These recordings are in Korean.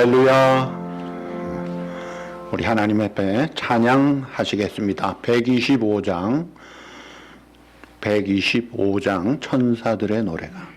할렐루야. 우리 하나님 앞에 찬양하시겠습니다. 125장 천사들의 노래가.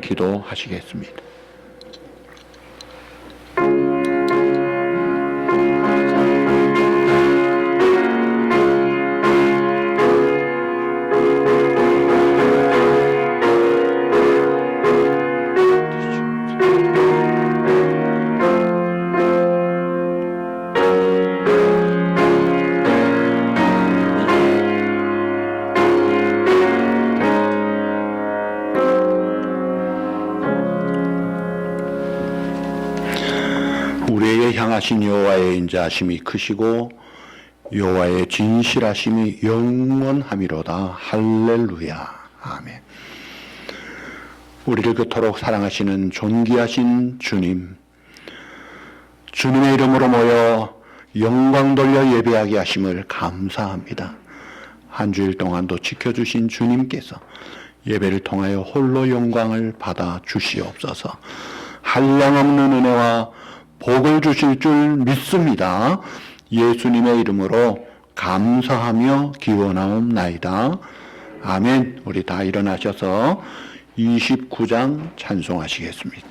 기도하시겠습니다. 우리에게 향하신 여호와의 인자하심이 크시고 여호와의 진실하심이 영원함이로다. 할렐루야. 아멘. 우리를 그토록 사랑하시는 존귀하신 주님, 주님의 이름으로 모여 영광 돌려 예배하게 하심을 감사합니다. 한 주일 동안도 지켜주신 주님께서 예배를 통하여 홀로 영광을 받아 주시옵소서. 한량없는 은혜와 복을 주실 줄 믿습니다. 예수님의 이름으로 감사하며 기원하옵나이다. 아멘. 우리 다 일어나셔서 29장 찬송하시겠습니다.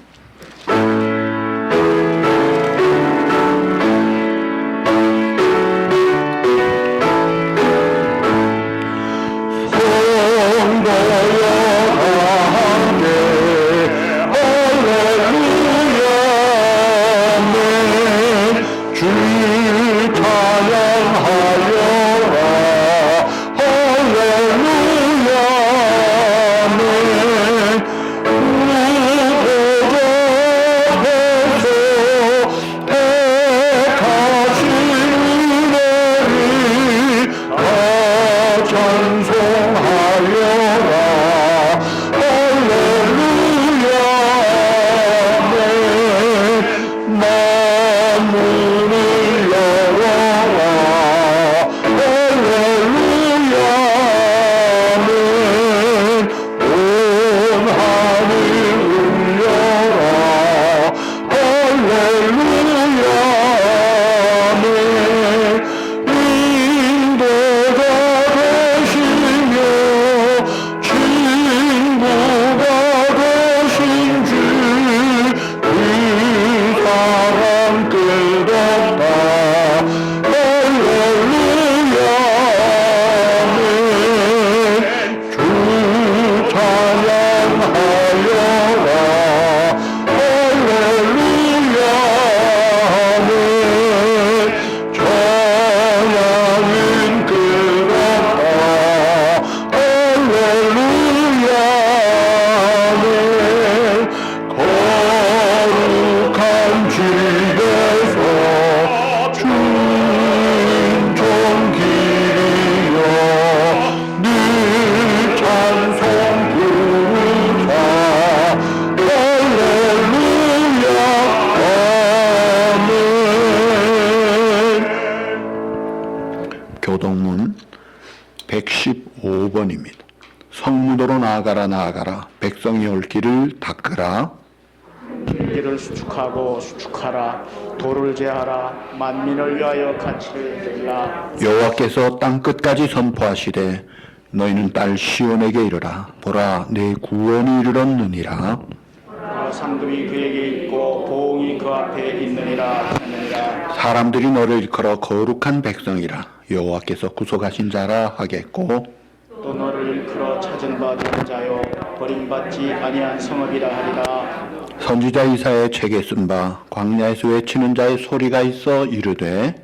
교동문 115번입니다. 성무도로 나아가라 백성이 올 길을 닦으라. 길을 수축하고 수축하라. 도를 제하라. 만민을 위하여 가치를 내라. 여호와께서 땅 끝까지 선포하시되 너희는 딸 시온에게 이르라. 보라 내 구원이 이르렀느니라. 상급이 그에게 있고 보응이 그 앞에 있느니라 하느니라. 사람들이 너를 일컬어 거룩한 백성이라 여호와께서 구속하신 자라 하겠고, 또 너를 일컬어 찾은 바 되는 자요 버림받지 아니한 성읍이라 하리라. 선지자 이사야의 책에 쓴 바 광야에서 외치는 자의 소리가 있어 이르되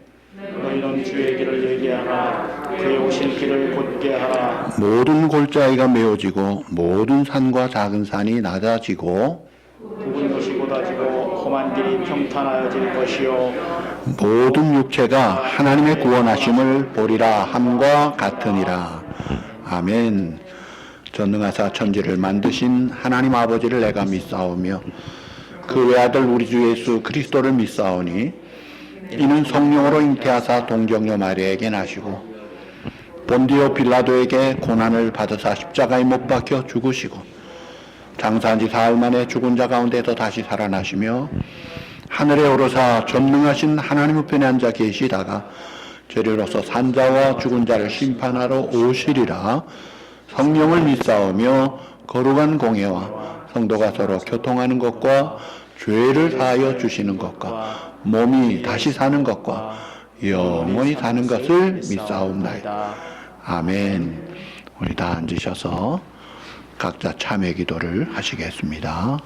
너희는 주의 길을 얘기하라. 그의 오실 길을 곧게 하라. 모든 골짜기가 메어지고 모든 산과 작은 산이 낮아지고 굽은 것이 곧아지고 험한 길이 평탄하여질 것이요 모든 육체가 하나님의 구원하심을 보리라 함과 같으니라. 아멘. 전능하사 천지를 만드신 하나님 아버지를 내가 믿사오며 그 외아들 우리 주 예수 그리스도를 믿사오니 이는 성령으로 잉태하사 동정녀 마리아에게 나시고 본디오 빌라도에게 고난을 받으사 십자가에 못 박혀 죽으시고 장사한 지 사흘 만에 죽은 자 가운데서 다시 살아나시며 하늘에 오르사 전능하신 하나님 우편에 앉아 계시다가 죄로서 산자와 죽은 자를 심판하러 오시리라. 성령을 믿사오며 거룩한 공예와 성도가 서로 교통하는 것과 죄를 사하여 주시는 것과 몸이 다시 사는 것과 영원히 사는 것을 믿사옵나이다. 아멘. 우리 다 앉으셔서 각자 참회 기도를 하시겠습니다.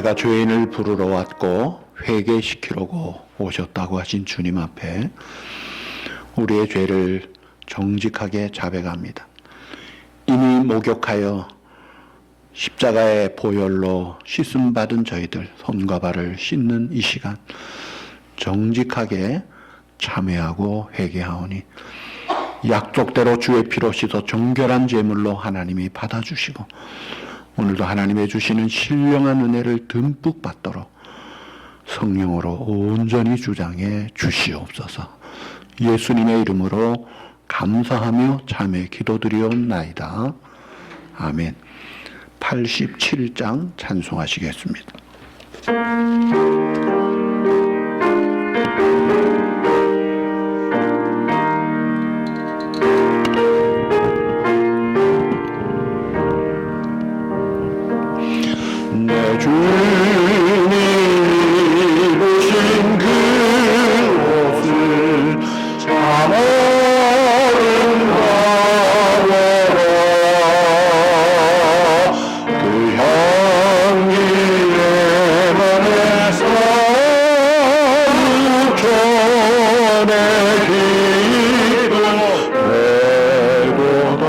내가 죄인을 부르러 왔고 회개시키려고 오셨다고 하신 주님 앞에 우리의 죄를 정직하게 자백합니다. 이미 목욕하여 십자가의 보혈로 씻음 받은 저희들 손과 발을 씻는 이 시간 정직하게 참회하고 회개하오니 약속대로 주의 피로 씻어 정결한 제물로 하나님이 받아주시고 오늘도 하나님의 주시는 신령한 은혜를 듬뿍 받도록 성령으로 온전히 주장해 주시옵소서. 예수님의 이름으로 감사하며 참회 기도드리옵나이다. 아멘. 87장 찬송하시겠습니다. 내 주님이 입으신 그 옷을 참 아름다워라. 그 향기 내 맘에 사무쳐 내 기쁨 되도다.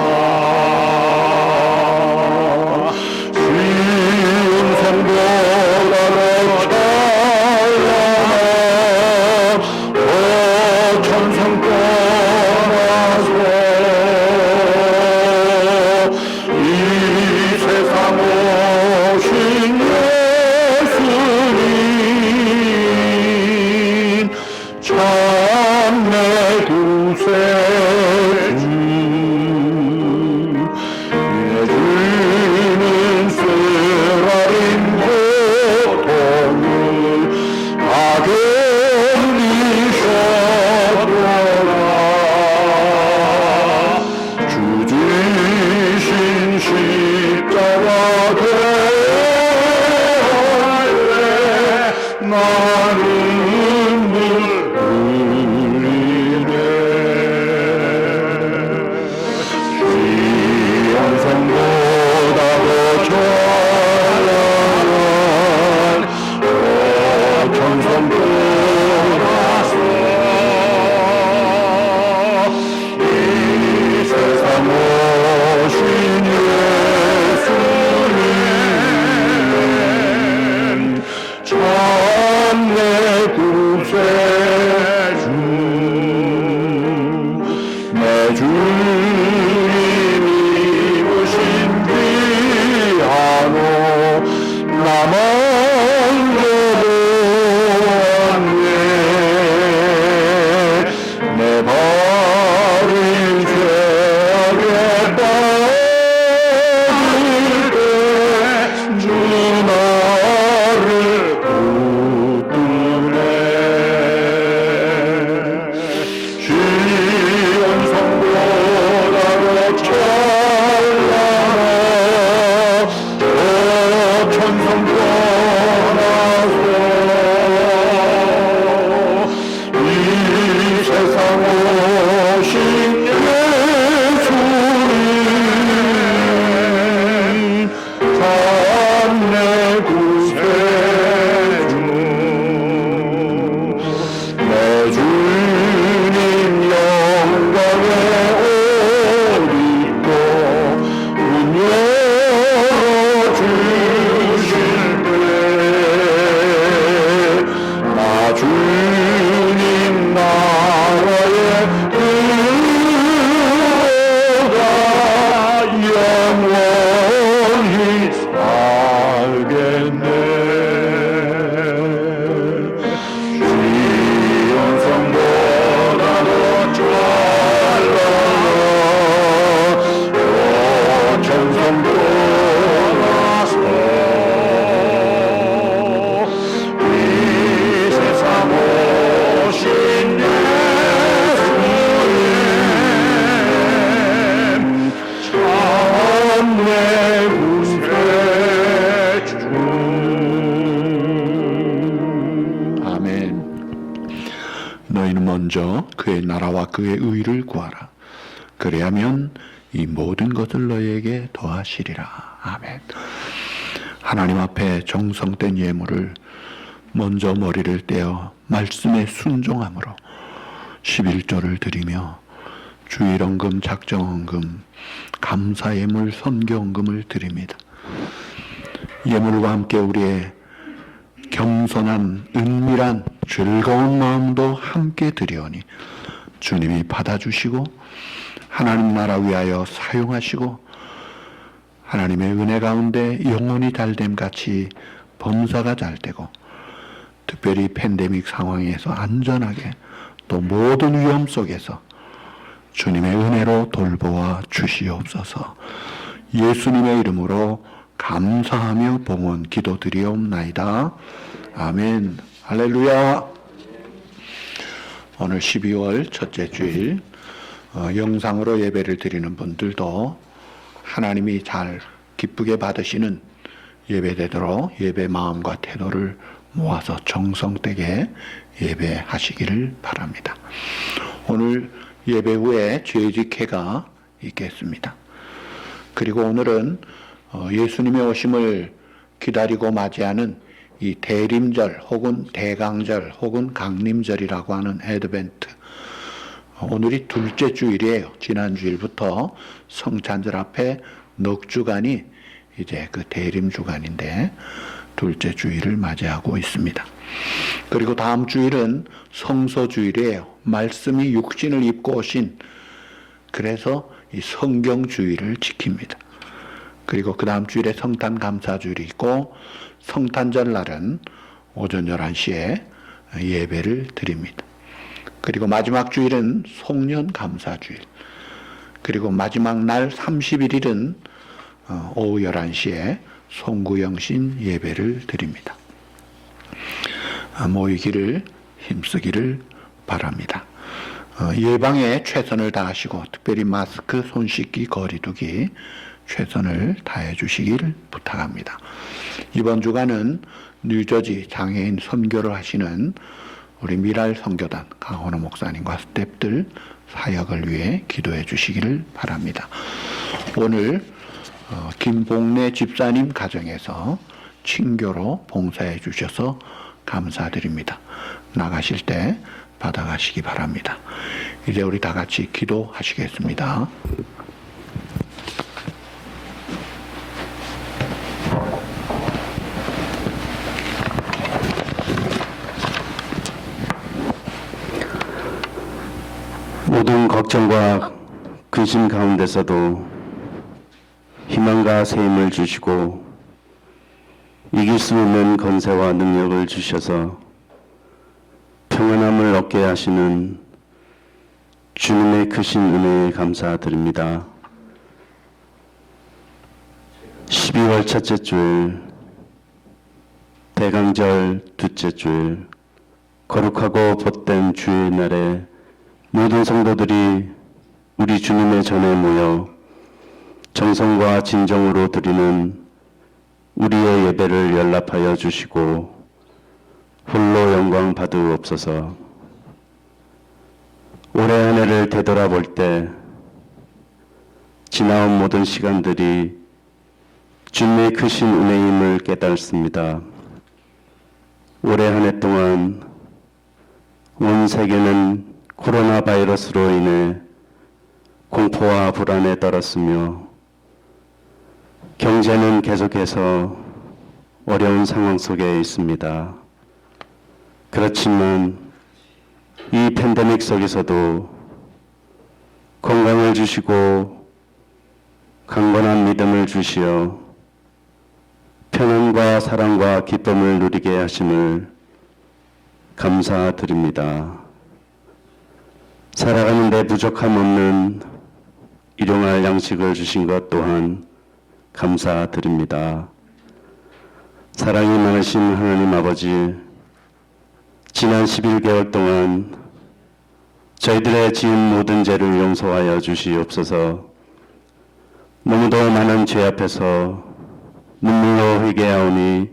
먼저 그의 나라와 그의 의를 구하라. 그래야면 이 모든 것을 너희에게 더하시리라. 아멘. 하나님 앞에 정성된 예물을 먼저 머리를 떼어 말씀에 순종함으로 11조를 드리며 주일헌금, 작정헌금, 감사예물, 선교헌금을 드립니다. 예물과 함께 우리의 겸손한 은밀한 즐거운 마음도 함께 드리오니 주님이 받아주시고 하나님 나라 위하여 사용하시고 하나님의 은혜 가운데 영혼이 잘됨 같이 범사가 잘되고 특별히 팬데믹 상황에서 안전하게 또 모든 위험 속에서 주님의 은혜로 돌보아 주시옵소서. 예수님의 이름으로 감사하며 봉헌 기도드리옵나이다. 아멘. 할렐루야. 오늘 12월 첫째 주일 영상으로 예배를 드리는 분들도 하나님이 잘 기쁘게 받으시는 예배되도록 예배 마음과 태도를 모아서 정성되게 예배하시기를 바랍니다. 오늘 예배 후에 죄직회가 있겠습니다. 그리고 오늘은 예수님의 오심을 기다리고 맞이하는 이 대림절 혹은 대강절 혹은 강림절이라고 하는 애드벤트, 오늘이 둘째 주일이에요. 지난 주일부터 성찬절 앞에 넉 주간이 이제 그 대림 주간인데 둘째 주일을 맞이하고 있습니다. 그리고 다음 주일은 성소 주일이에요. 말씀이 육신을 입고 오신, 그래서 이 성경 주일을 지킵니다. 그리고 그 다음 주일에 성탄 감사 주일이 있고 성탄절 날은 오전 11시에 예배를 드립니다. 그리고 마지막 주일은 송년 감사 주일. 그리고 마지막 날 31일은 오후 11시에 송구영신 예배를 드립니다. 모이기를 힘쓰기를 바랍니다. 예방에 최선을 다하시고 특별히 마스크, 손 씻기, 거리 두기 최선을 다해 주시길 부탁합니다. 이번 주간은 뉴저지 장애인 선교를 하시는 우리 미랄 선교단 강원호 목사님과 스태프들 사역을 위해 기도해 주시기를 바랍니다. 오늘 김봉래 집사님 가정에서 친교로 봉사해 주셔서 감사드립니다. 나가실 때 받아가시기 바랍니다. 이제 우리 다 같이 기도하시겠습니다. 모든 걱정과 근심 가운데서도 희망과 새 힘을 주시고 이길 수 있는 권세와 능력을 주셔서 평안함을 얻게 하시는 주님의 크신 은혜에 감사드립니다. 12월 첫째 주일, 대강절 둘째 주일, 거룩하고 복된 주의 날에 모든 성도들이 우리 주님의 전에 모여 정성과 진정으로 드리는 우리의 예배를 연락하여 주시고 홀로 영광 받으옵소서. 올해 한 해를 되돌아볼 때 지나온 모든 시간들이 주님의 크신 은혜임을 깨닫습니다. 올해 한 해 동안 온 세계는 코로나 바이러스로 인해 공포와 불안에 떨었으며 경제는 계속해서 어려운 상황 속에 있습니다. 그렇지만 이 팬데믹 속에서도 건강을 주시고 강건한 믿음을 주시어 평안과 사랑과 기쁨을 누리게 하심을 감사드립니다. 살아가는 데 부족함 없는 일용할 양식을 주신 것 또한 감사드립니다. 사랑이 많으신 하나님 아버지, 지난 11개월 동안 저희들의 지은 모든 죄를 용서하여 주시옵소서. 너무도 많은 죄 앞에서 눈물로 회개하오니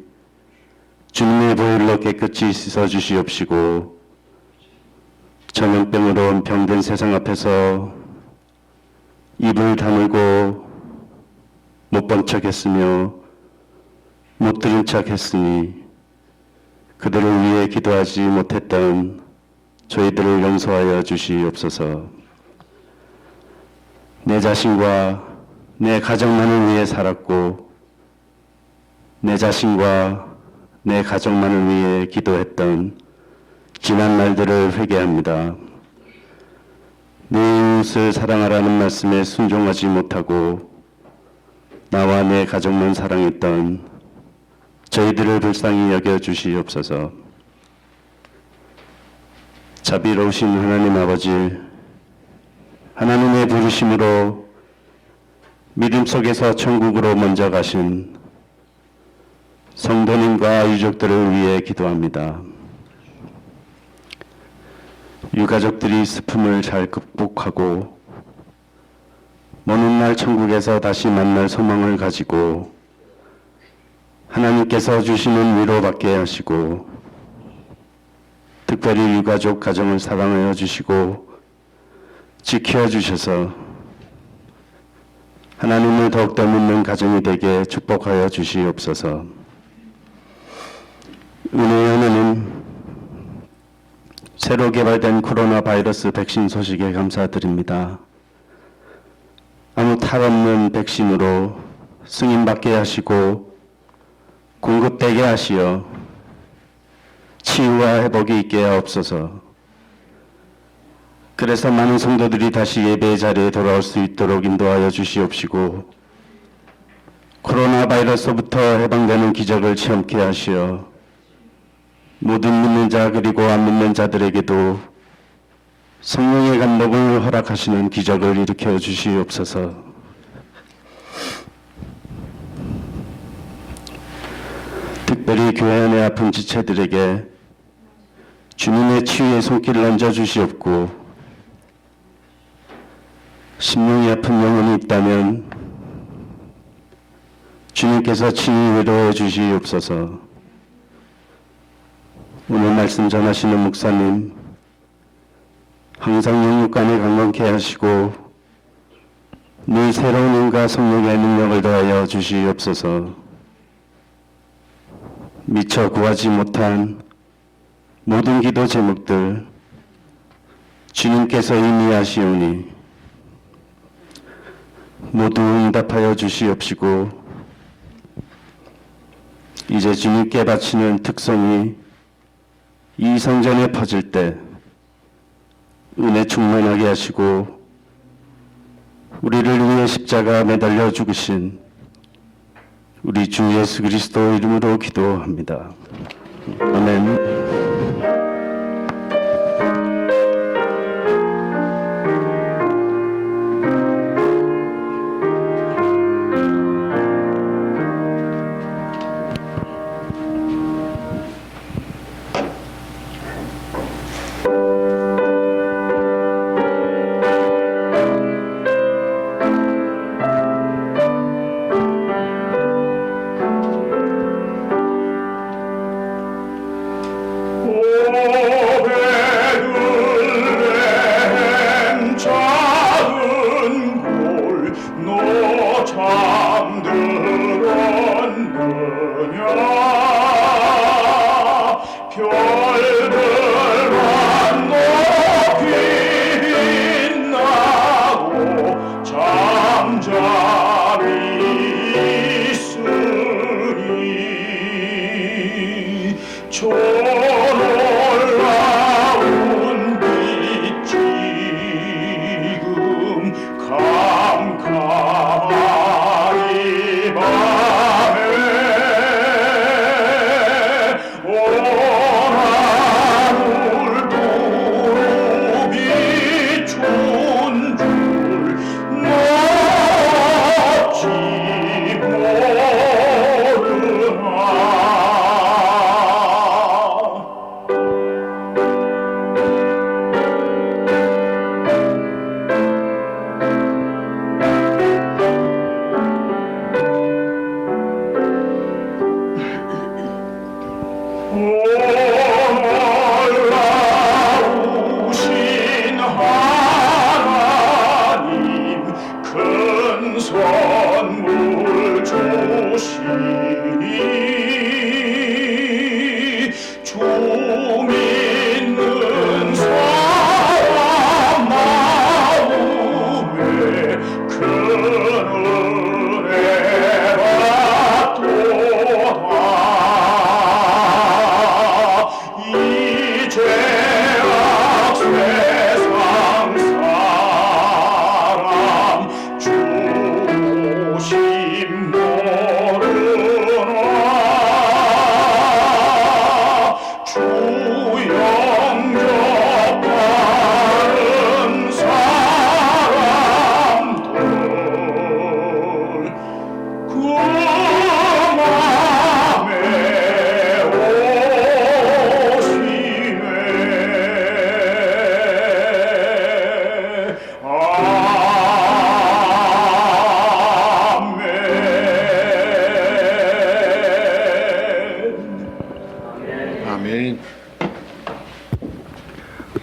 주님의 보혈로 깨끗이 씻어 주시옵시고 전염병으로 병든 세상 앞에서 입을 다물고 못 본 척했으며 못 들은 척했으니 그들을 위해 기도하지 못했던 저희들을 용서하여 주시옵소서. 내 자신과 내 가정만을 위해 살았고 내 자신과 내 가족만을 위해 기도했던 지난 날들을 회개합니다. 내 이웃을 사랑하라는 말씀에 순종하지 못하고 나와 내 가족만 사랑했던 저희들을 불쌍히 여겨 주시옵소서. 자비로우신 하나님 아버지, 하나님의 부르심으로 믿음 속에서 천국으로 먼저 가신 성도님과 유족들을 위해 기도합니다. 유가족들이 슬픔을 잘 극복하고 먼 훗날 천국에서 다시 만날 소망을 가지고 하나님께서 주시는 위로받게 하시고 특별히 유가족 가정을 사랑하여 주시고 지켜 주셔서 하나님을 더욱더 믿는 가정이 되게 축복하여 주시옵소서. 은혜의 하나님, 새로 개발된 코로나 바이러스 백신 소식에 감사드립니다. 아무 탈 없는 백신으로 승인받게 하시고 공급되게 하시어 치유와 회복이 있게 하옵소서. 그래서 많은 성도들이 다시 예배의 자리에 돌아올 수 있도록 인도하여 주시옵시고 코로나 바이러스부터 해방되는 기적을 체험케 하시어 모든 믿는 자 그리고 안 믿는 자들에게도 성령의 감동을 허락하시는 기적을 일으켜 주시옵소서. 특별히 교회 안의 아픈 지체들에게 주님의 치유의 손길을 얹어 주시옵고 심령이 아픈 영혼이 있다면 주님께서 친히 위로해 주시옵소서. 오늘 말씀 전하시는 목사님 항상 영육간에 강건케 하시고 늘 새로운 힘과 성령의 능력을 더하여 주시옵소서. 미처 구하지 못한 모든 기도 제목들 주님께서 이미 아시오니 모두 응답하여 주시옵시고 이제 주님께 바치는 특성이 이 성전에 퍼질 때 은혜 충만하게 하시고 우리를 위해 십자가 매달려 죽으신 우리 주 예수 그리스도 이름으로 기도합니다. 아멘. 별들 만노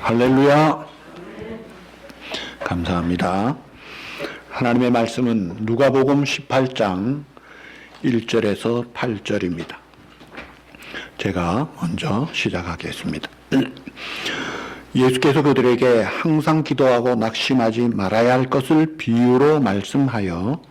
할렐루야. 감사합니다. 하나님의 말씀은 누가복음 18장 1절에서 8절입니다. 제가 먼저 시작하겠습니다. 예수께서 그들에게 항상 기도하고 낙심하지 말아야 할 것을 비유로 말씀하여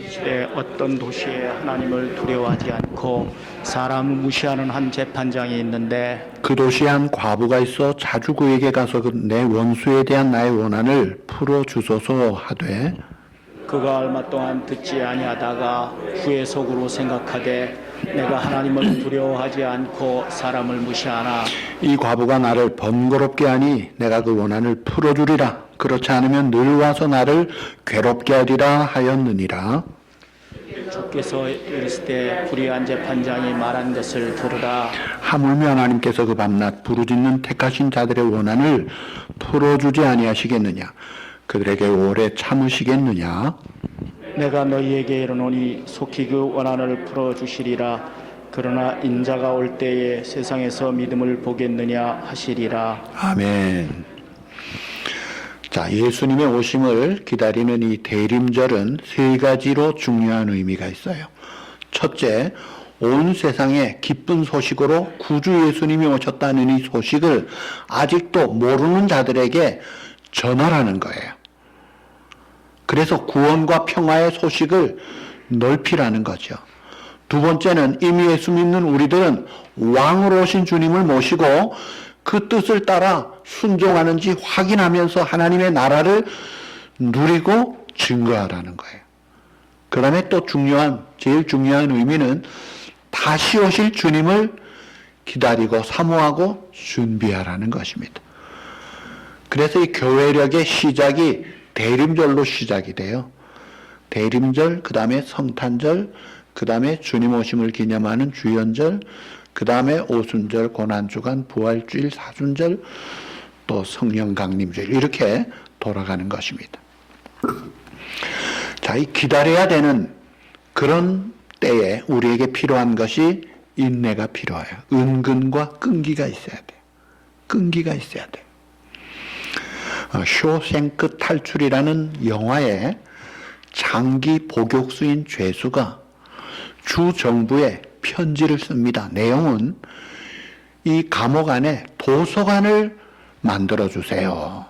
시대 어떤 도시에 하나님을 두려워하지 않고 사람을 무시하는 한 재판장이 있는데 그 도시에 한 과부가 있어 자주 그에게 가서 내 원수에 대한 나의 원한을 풀어주소서 하되 그가 얼마 동안 듣지 아니하다가 후에 속으로 생각하되 내가 하나님을 두려워하지 않고 사람을 무시하나 이 과부가 나를 번거롭게 하니 내가 그 원한을 풀어주리라. 그렇지 않으면 늘 와서 나를 괴롭게 하리라 하였느니라. 주께서 이르시되 불의한 재판장이 말한 것을 들으라. 하물며 하나님께서 그 밤낮 부르짖는 택하신 자들의 원한을 풀어주지 아니하시겠느냐. 그들에게 오래 참으시겠느냐. 내가 너희에게 이르노니 속히 그 원한을 풀어주시리라. 그러나 인자가 올 때에 세상에서 믿음을 보겠느냐 하시리라. 아멘. 자, 예수님의 오심을 기다리는 이 대림절은 세 가지로 중요한 의미가 있어요. 첫째, 온 세상에 기쁜 소식으로 구주 예수님이 오셨다는 이 소식을 아직도 모르는 자들에게 전하라는 거예요. 그래서 구원과 평화의 소식을 넓히라는 거죠. 두 번째는 이미 예수 믿는 우리들은 왕으로 오신 주님을 모시고 그 뜻을 따라 순종하는지 확인하면서 하나님의 나라를 누리고 증거하라는 거예요. 그 다음에 또 제일 중요한 의미는 다시 오실 주님을 기다리고 사모하고 준비하라는 것입니다. 그래서 이 교회력의 시작이 대림절로 시작이 돼요. 대림절, 그 다음에 성탄절, 그 다음에 주님 오심을 기념하는 주연절, 그 다음에 오순절, 고난주간, 부활주일, 사순절, 또 성령 강림주일 이렇게 돌아가는 것입니다. 자, 이 기다려야 되는 그런 때에 우리에게 필요한 것이 인내가 필요해요. 은근과 끈기가 있어야 돼요. 끈기가 있어야 돼요. 쇼생크 탈출이라는 영화에 장기 복역수인 죄수가 주 정부에 편지를 씁니다. 내용은 이 감옥 안에 도서관을 만들어주세요.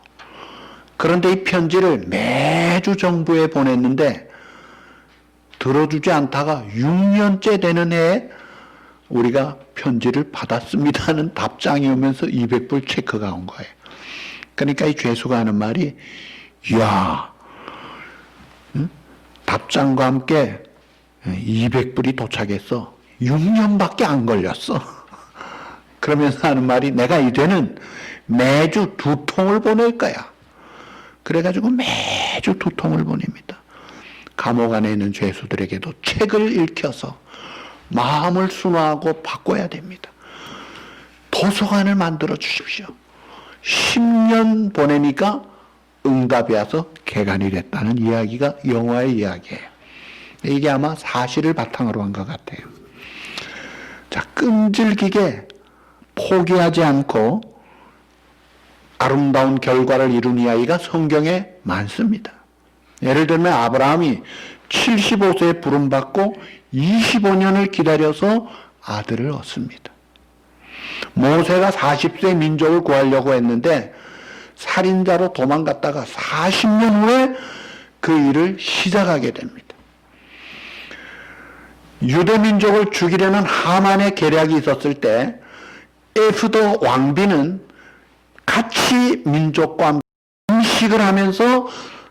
그런데 이 편지를 매주 정부에 보냈는데 들어주지 않다가 6년째 되는 해에 우리가 편지를 받았습니다는 답장이 오면서 200불 체크가 온 거예요. 그러니까 이 죄수가 하는 말이, 이야, 답장과 함께 200불이 도착했어. 6년밖에 안 걸렸어. 그러면서 하는 말이, 내가 이제는 매주 2통을 보낼 거야. 그래가지고 매주 2통을 보냅니다. 감옥 안에 있는 죄수들에게도 책을 읽혀서 마음을 순화하고 바꿔야 됩니다. 도서관을 만들어 주십시오. 10년 보내니까 응답이 와서 개간이 됐다는 이야기가 영화의 이야기예요. 이게 아마 사실을 바탕으로 한 것 같아요. 자, 끈질기게 포기하지 않고 아름다운 결과를 이룬 이야기가 성경에 많습니다. 예를 들면 아브라함이 75세에 부름받고 25년을 기다려서 아들을 얻습니다. 모세가 40세 민족을 구하려고 했는데 살인자로 도망갔다가 40년 후에 그 일을 시작하게 됩니다. 유대 민족을 죽이려는 하만의 계략이 있었을 때 에스더 왕비는 같이 민족과 음식을 하면서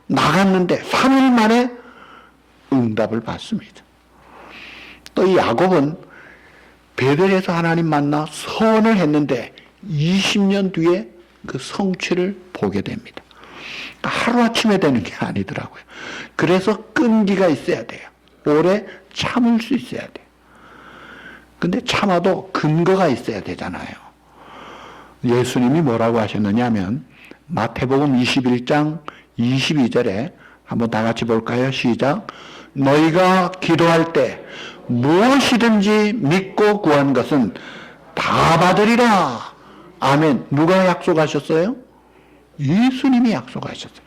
나갔는데 3일 만에 응답을 받습니다. 또 이 야곱은 베델에서 하나님 만나 서원을 했는데 20년 뒤에 그 성취를 보게 됩니다. 하루아침에 되는 게 아니더라고요. 그래서 끈기가 있어야 돼요. 오래 참을 수 있어야 돼요. 근데 참아도 근거가 있어야 되잖아요. 예수님이 뭐라고 하셨느냐 하면 마태복음 21장 22절에 한번 다 같이 볼까요? 시작. 너희가 기도할 때 무엇이든지 믿고 구한 것은 다 받으리라 아멘. 누가 약속하셨어요? 예수님이 약속하셨어요.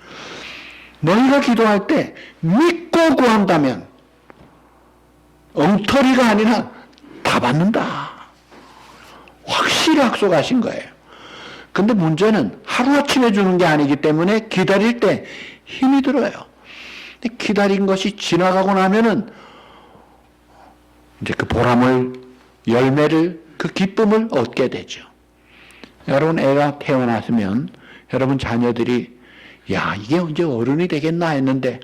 너희가 기도할 때 믿고 구한다면 엉터리가 아니라 다 받는다. 확실히 약속하신 거예요. 근데 문제는 하루아침에 주는 게 아니기 때문에 기다릴 때 힘이 들어요. 근데 기다린 것이 지나가고 나면은 이제 그 보람을, 열매를, 그 기쁨을 얻게 되죠. 여러분, 애가 태어났으면 여러분 자녀들이 야, 이게 언제 어른이 되겠나 했는데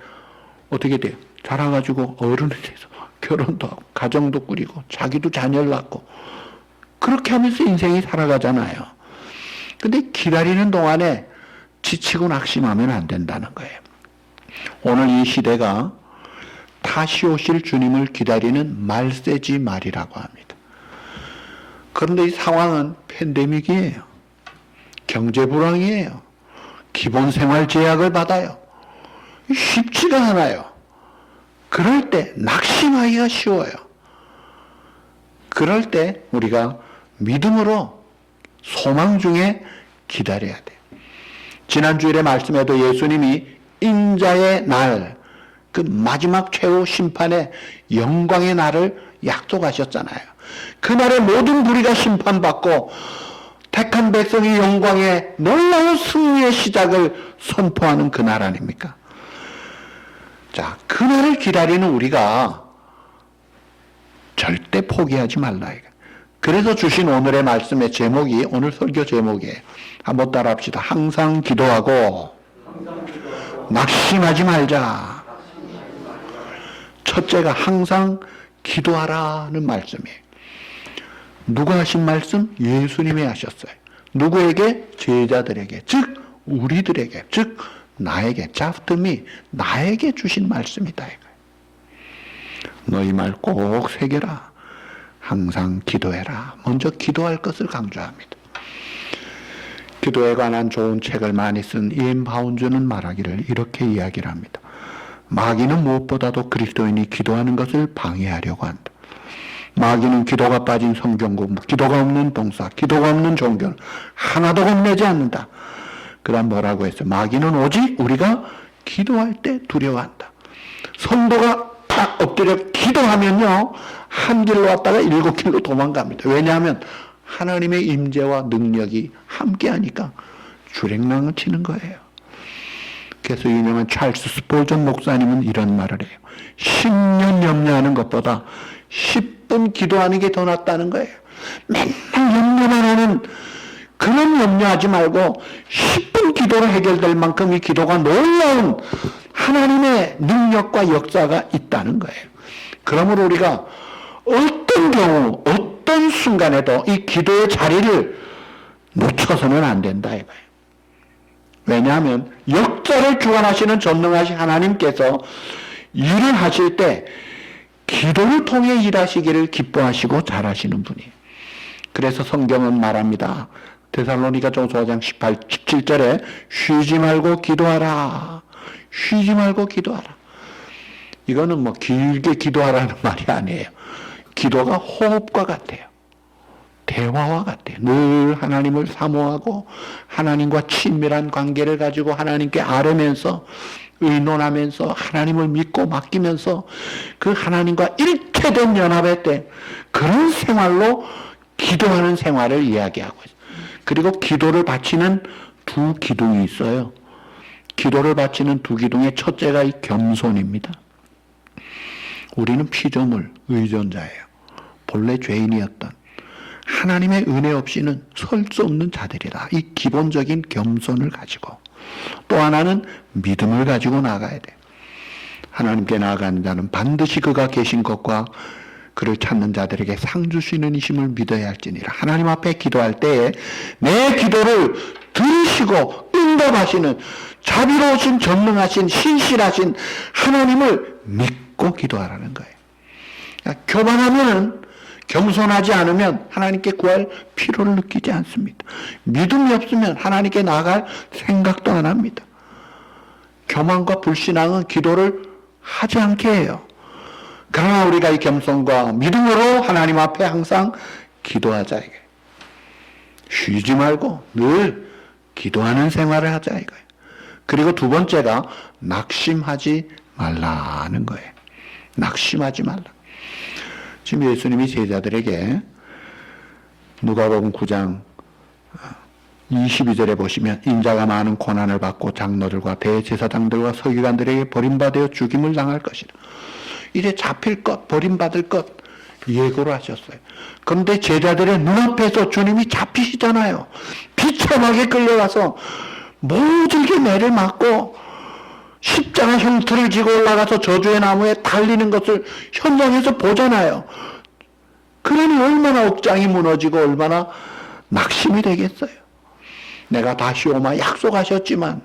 어떻게 돼요? 자라가지고 어른이 돼서 결혼도 하고 가정도 꾸리고 자기도 자녀를 낳고 그렇게 하면서 인생이 살아가잖아요. 근데 기다리는 동안에 지치고 낙심하면 안 된다는 거예요. 오늘 이 시대가 다시 오실 주님을 기다리는 말세지 말이라고 합니다. 그런데 이 상황은 팬데믹이에요. 경제 불황이에요. 기본 생활 제약을 받아요. 쉽지가 않아요. 그럴 때 낙심하기가 쉬워요. 그럴 때 우리가 믿음으로 소망 중에 기다려야 돼요. 지난 주일의 말씀에도 예수님이 인자의 날, 그 마지막 최후 심판의 영광의 날을 약속하셨잖아요. 그날에 모든 부리가 심판받고 택한 백성이 영광의 놀라운 승리의 시작을 선포하는 그날 아닙니까? 자, 그날을 기다리는 우리가 절대 포기하지 말라. 그래서 주신 오늘의 말씀의 제목이, 오늘 설교 제목이에요. 한번 따라합시다. 항상 기도하고 낙심하지 말자. 첫째가 항상 기도하라는 말씀이에요. 누가 하신 말씀? 예수님이 하셨어요. 누구에게? 제자들에게, 즉 우리들에게, 즉 나에게, 자프트미, 나에게 주신 말씀이다. 너희 말 꼭 새겨라. 항상 기도해라. 먼저 기도할 것을 강조합니다. 기도에 관한 좋은 책을 많이 쓴 이엠 바운즈는 말하기를 이렇게 이야기를 합니다. 마귀는 무엇보다도 그리스도인이 기도하는 것을 방해하려고 한다. 마귀는 기도가 빠진 성경 공부, 기도가 없는 봉사, 기도가 없는 종교를 하나도 겁내지 않는다. 그 다음 뭐라고 했어요? 마귀는 오직 우리가 기도할 때 두려워한다. 성도가 딱 엎드려 기도하면요, 한 길로 왔다가 7길로 도망갑니다. 왜냐하면 하나님의 임재와 능력이 함께하니까 주랭랑을 치는 거예요. 그래서 유명한 찰스 스폴전 목사님은 이런 말을 해요. 10년 염려하는 것보다 10분 기도하는 게 더 낫다는 거예요. 맨날 염려만 하는 그런 염려하지 말고 10분 기도로 해결될 만큼 이 기도가 놀라운 하나님의 능력과 역사가 있다는 거예요. 그러므로 우리가 어떤 경우, 어떤 순간에도 이 기도의 자리를 놓쳐서는 안 된다 이거예요. 왜냐하면 역사를 주관하시는 전능하신 하나님께서 일을 하실 때 기도를 통해 일하시기를 기뻐하시고 잘하시는 분이에요. 그래서 성경은 말합니다. 데살로니가전서 5장 17절에 쉬지 말고 기도하라. 쉬지 말고 기도하라. 이거는 뭐 길게 기도하라는 말이 아니에요. 기도가 호흡과 같아요. 대화와 같아요. 늘 하나님을 사모하고 하나님과 친밀한 관계를 가지고 하나님께 아뢰면서 의논하면서 하나님을 믿고 맡기면서 그 하나님과 일체된 연합의 때 그런 생활로 기도하는 생활을 이야기하고 있어요. 그리고 기도를 바치는 두 기둥이 있어요. 기도를 바치는 두 기둥의 첫째가 이 겸손입니다. 우리는 피조물, 의존자예요. 본래 죄인이었던 하나님의 은혜 없이는 설 수 없는 자들이다. 이 기본적인 겸손을 가지고 또 하나는 믿음을 가지고 나가야 돼. 하나님께 나아가는 자는 반드시 그가 계신 것과 그를 찾는 자들에게 상 주시는 이심을 믿어야 할지니라. 하나님 앞에 기도할 때에 내 기도를 들으시고 응답하시는 자비로우신 전능하신 신실하신 하나님을 믿고 기도하라는 거예요. 그러니까 교만하면 겸손하지 않으면 하나님께 구할 필요를 느끼지 않습니다. 믿음이 없으면 하나님께 나아갈 생각도 안 합니다. 교만과 불신앙은 기도를 하지 않게 해요. 그러나 우리가 이 겸손과 믿음으로 하나님 앞에 항상 기도하자. 쉬지 말고 늘 기도하는 생활을 하자 이거예요. 그리고 두 번째가 낙심하지 말라는 거예요. 낙심하지 말라. 지금 예수님이 제자들에게 누가복음 9장 22절에 보시면 인자가 많은 고난을 받고 장로들과 대제사장들과 서기관들에게 버림받아 죽임을 당할 것이라. 이제 잡힐 것, 버림받을 것 예고를 하셨어요. 그런데 제자들의 눈앞에서 주님이 잡히시잖아요. 비참하게 끌려가서 모질게 매를 맞고 십자가 형틀을 지고 올라가서 저주의 나무에 달리는 것을 현장에서 보잖아요. 그러니 얼마나 억장이 무너지고 얼마나 낙심이 되겠어요. 내가 다시 오마 약속하셨지만,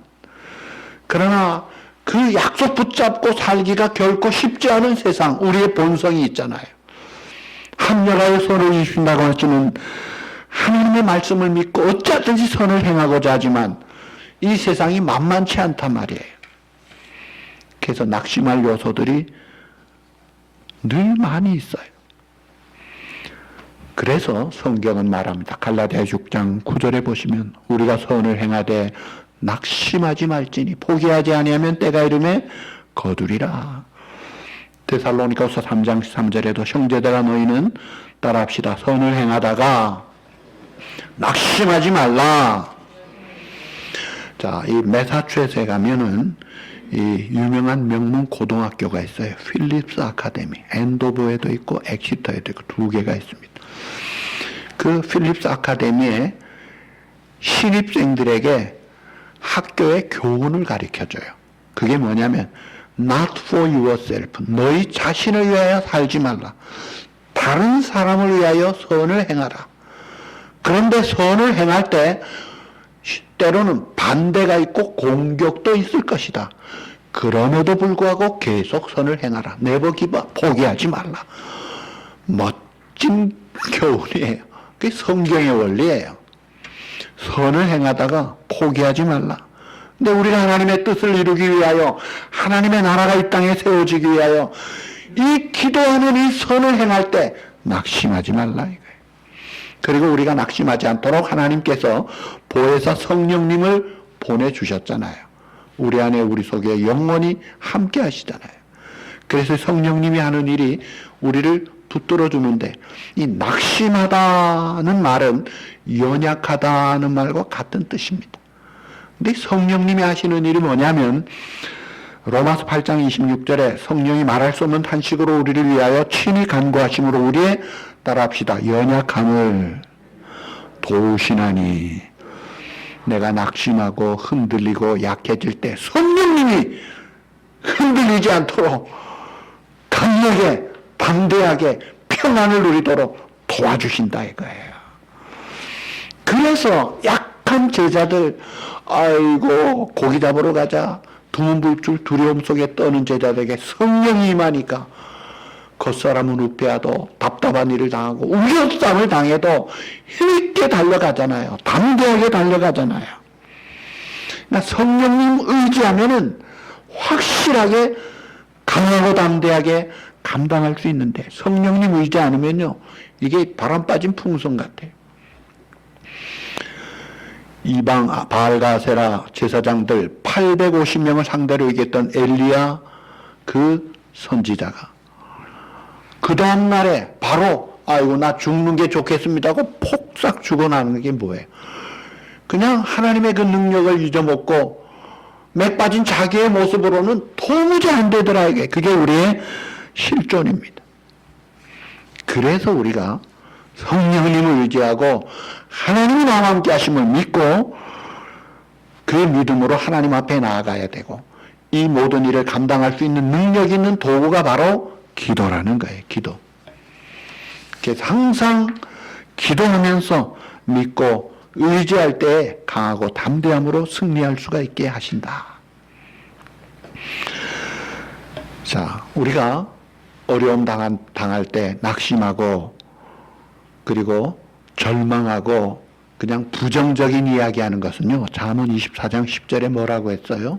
그러나 그 약속 붙잡고 살기가 결코 쉽지 않은 세상, 우리의 본성이 있잖아요. 합력하여 선을 이루신다고 하시는 하나님의 말씀을 믿고 어쩌든지 선을 행하고자 하지만 이 세상이 만만치 않단 말이에요. 그래서 낙심할 요소들이 늘 많이 있어요. 그래서 성경은 말합니다. 갈라디아 6장 9절에 보시면 우리가 선을 행하되 낙심하지 말지니 포기하지 아니하면 때가 이름에 거두리라. 데살로니가서 3장 13절에도 형제들아 너희는 따라합시다. 선을 행하다가 낙심하지 말라. 자, 이 매사추세트에 가면은 이 유명한 명문 고등학교가 있어요. 필립스 아카데미. 앤도버에도 있고 엑시터에도 있고 두 개가 있습니다. 그 필립스 아카데미에 신입생들에게 학교의 교훈을 가르쳐줘요. 그게 뭐냐면 not for yourself. 너희 자신을 위하여 살지 말라. 다른 사람을 위하여 선을 행하라. 그런데 선을 행할 때 때로는 반대가 있고 공격도 있을 것이다. 그럼에도 불구하고 계속 선을 행하라. 네버 기브 포기하지 말라. 멋진 교훈이에요. 그게 성경의 원리예요. 선을 행하다가 포기하지 말라. 근데 우리가 하나님의 뜻을 이루기 위하여 하나님의 나라가 이 땅에 세워지기 위하여 이 기도하는 이 선을 행할 때 낙심하지 말라 이거예요. 그리고 우리가 낙심하지 않도록 하나님께서 보혜사 성령님을 보내주셨잖아요. 우리 안에 우리 속에 영원히 함께 하시잖아요. 그래서 성령님이 하는 일이 우리를 붙들어 주는데 이 낙심하다는 말은 연약하다는 말과 같은 뜻입니다. 근데 성령님이 하시는 일이 뭐냐면 로마서 8장 26절에 성령이 말할 수 없는 탄식으로 우리를 위하여 친히 간구하심으로 우리의 따라합시다. 연약함을 도우시나니. 내가 낙심하고 흔들리고 약해질 때 성령님이 흔들리지 않도록 강력하게 담대하게 평안을 누리도록 도와주신다 이거예요. 그래서 약한 제자들, 아이고 고기 잡으러 가자 두문불출 두려움 속에 떠는 제자들에게 성령이 임하니까 겉사람은 우패하도 답답한 일을 당하고 우겨쌈을 당해도 힘있게 달려가잖아요. 담대하게 달려가잖아요. 그러니까 성령님 의지하면은 확실하게 강하고 담대하게 감당할 수 있는데 성령님 의지 않으면요 이게 바람 빠진 풍선 같아요. 이방 바알가세라 제사장들 850명을 상대로 이겼던 엘리야 그 선지자가 그 다음날에 바로 아이고 나 죽는 게 좋겠습니다 하고 폭삭 죽어나는 게 뭐예요? 그냥 하나님의 그 능력을 잊어먹고 맥 빠진 자기의 모습으로는 도무지 안 되더라 이게. 그게 우리의 실존입니다. 그래서 우리가 성령님을 의지하고 하나님이 나와 함께 하심을 믿고 그 믿음으로 하나님 앞에 나아가야 되고 이 모든 일을 감당할 수 있는 능력 있는 도구가 바로 기도라는 거예요. 기도. 그래서 항상 기도하면서 믿고 의지할 때 강하고 담대함으로 승리할 수가 있게 하신다. 자, 우리가 어려움 당할 때 낙심하고 그리고 절망하고 그냥 부정적인 이야기하는 것은요. 잠언 24장 10절에 뭐라고 했어요?